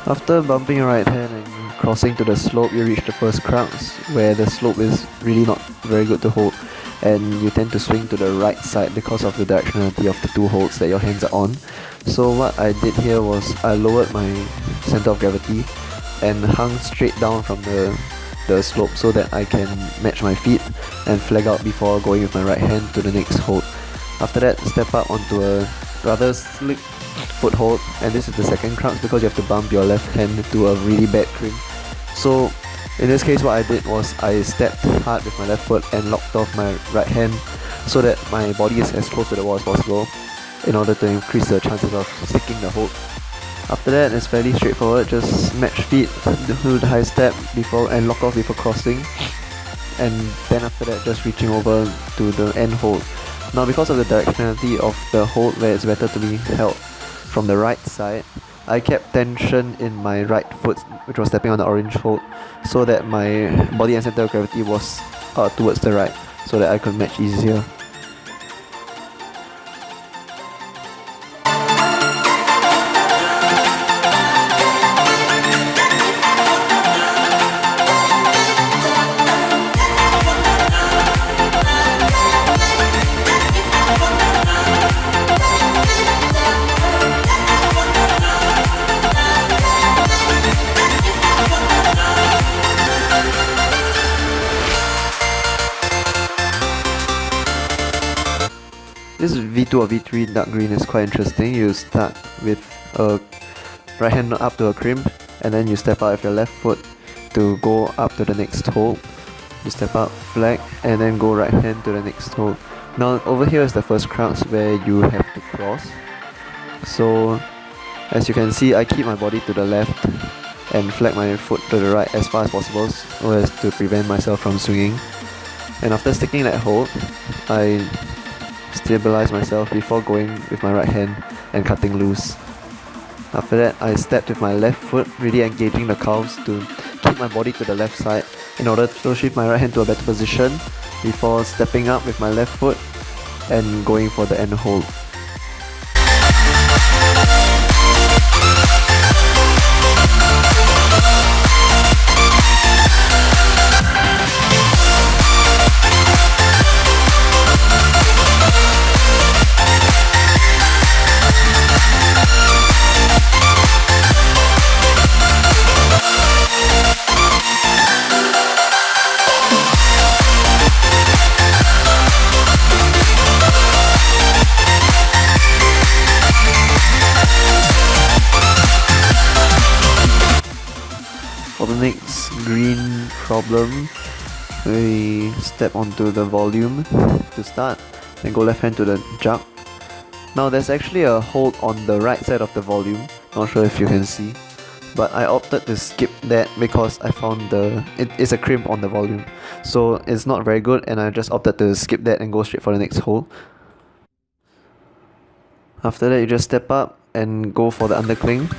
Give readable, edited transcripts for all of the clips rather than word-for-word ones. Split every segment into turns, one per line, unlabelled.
After bumping your right hand and crossing to the slope, you reach the first crux where the slope is really not very good to hold, and you tend to swing to the right side because of the directionality of the two holds that your hands are on. So what I did here was I lowered my center of gravity and hung straight down from the slope so that I can match my feet and flag out before going with my right hand to the next hold. After that, step up onto a rather slick foothold, and this is the second crux because you have to bump your left hand to a really bad crimp. So in this case, what I did was I stepped hard with my left foot and locked off my right hand so that my body is as close to the wall as possible in order to increase the chances of sticking the hold. After that, it's fairly straightforward. Just match feet, do the high step before and lock off before crossing, and then after that just reaching over to the end hold. Now, because of the directionality of the hold where it's better to be held from the right side, I kept tension in my right foot, which was stepping on the orange hold, so that my body and center of gravity was towards the right, so that I could match easier. This V2 or V3 dark green is quite interesting. You start with a right hand up to a crimp, and then you step out with your left foot to go up to the next hold. You step up, flag, and then go right hand to the next hold. Now over here is the first crux where you have to cross. So as you can see, I keep my body to the left and flag my foot to the right as far as possible so as to prevent myself from swinging. And after sticking that hold, I stabilize myself before going with my right hand and cutting loose. After that, I stepped with my left foot, really engaging the calves to keep my body to the left side in order to shift my right hand to a better position before stepping up with my left foot and going for the end hold. For the next green problem, we step onto the volume to start, then go left hand to the jug. Now there's actually a hold on the right side of the volume, not sure if you can see, but I opted to skip that because I found it is a crimp on the volume, so it's not very good, and I just opted to skip that and go straight for the next hold. After that, you just step up and go for the undercling.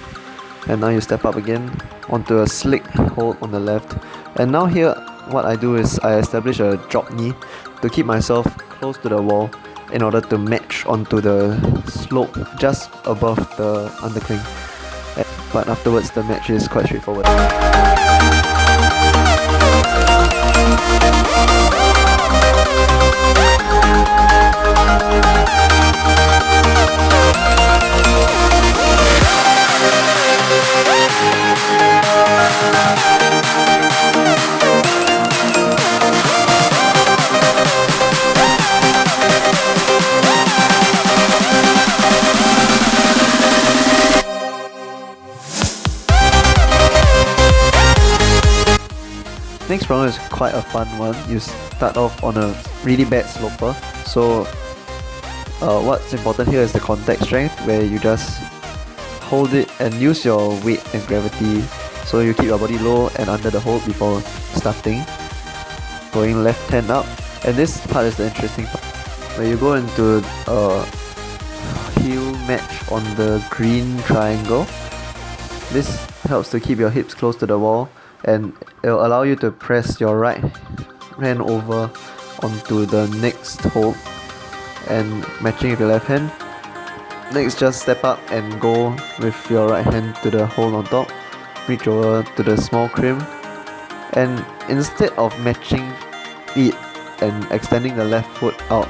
And now you step up again onto a slick hold on the left. And now here, what I do is I establish a drop knee to keep myself close to the wall in order to match onto the slope just above the undercling. But afterwards, the match is quite straightforward. Next problem is quite a fun one. You start off on a really bad sloper. So what's important here is the contact strength, where you just hold it and use your weight and gravity. So you keep your body low and under the hold before starting. Going left hand up. And this part is the interesting part, where you go into a heel match on the green triangle. This helps to keep your hips close to the wall, and it will allow you to press your right hand over onto the next hold and matching with your left hand. Next, just step up and go with your right hand to the hold on top, reach over to the small crimp, and instead of matching it and extending the left foot out,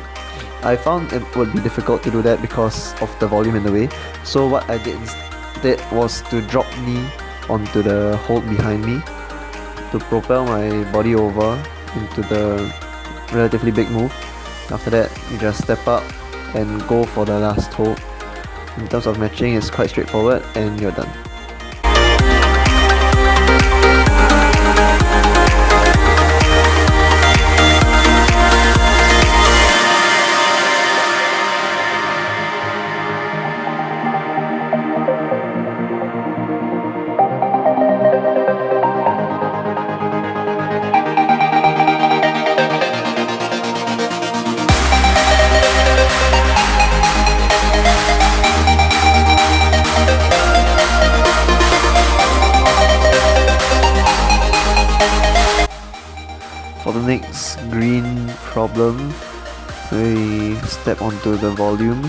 I found it would be difficult to do that because of the volume in the way. So what I did instead was to drop knee onto the hold behind me to propel my body over into the relatively big move. After that, you just step up and go for the last hold. In terms of matching, it's quite straightforward and you're done. For the next green problem, we step onto the volume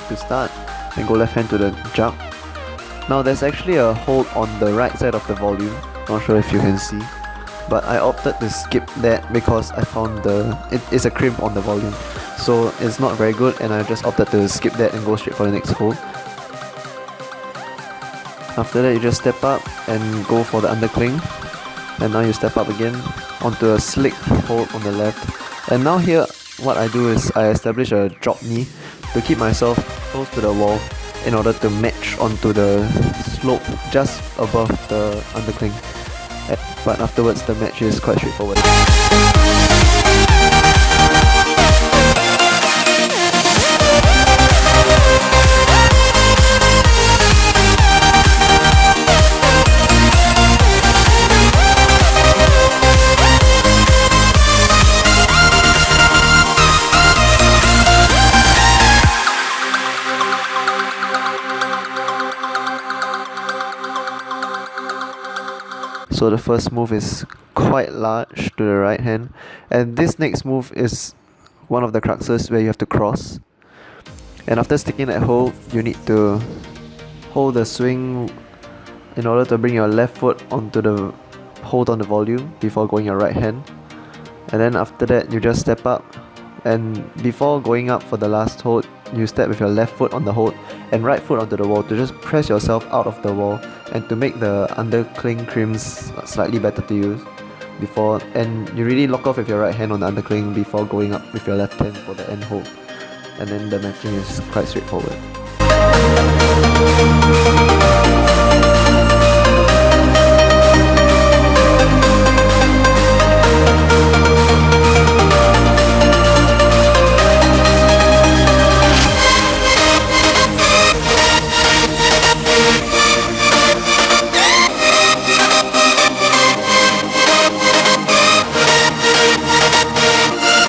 to start and go left hand to the jump. Now there's actually a hold on the right side of the volume, not sure if you can see, but I opted to skip that because I found it is a crimp on the volume, so it's not very good, and I just opted to skip that and go straight for the next hold. After that, you just step up and go for the undercling, and now you step up again onto a slick hold on the left. And now here, what I do is I establish a drop knee to keep myself close to the wall in order to match onto the slope just above the undercling. But afterwards, the match is quite straightforward. So the first move is quite large to the right hand, and this next move is one of the cruxes where you have to cross. And after sticking that hold, you need to hold the swing in order to bring your left foot onto the hold on the volume before going your right hand. And then after that, you just step up, and before going up for the last hold, you step with your left foot on the hold and right foot onto the wall to just press yourself out of the wall and to make the undercling crimps slightly better to use before, and you really lock off with your right hand on the undercling before going up with your left hand for the end hold, and then the matching is quite straightforward.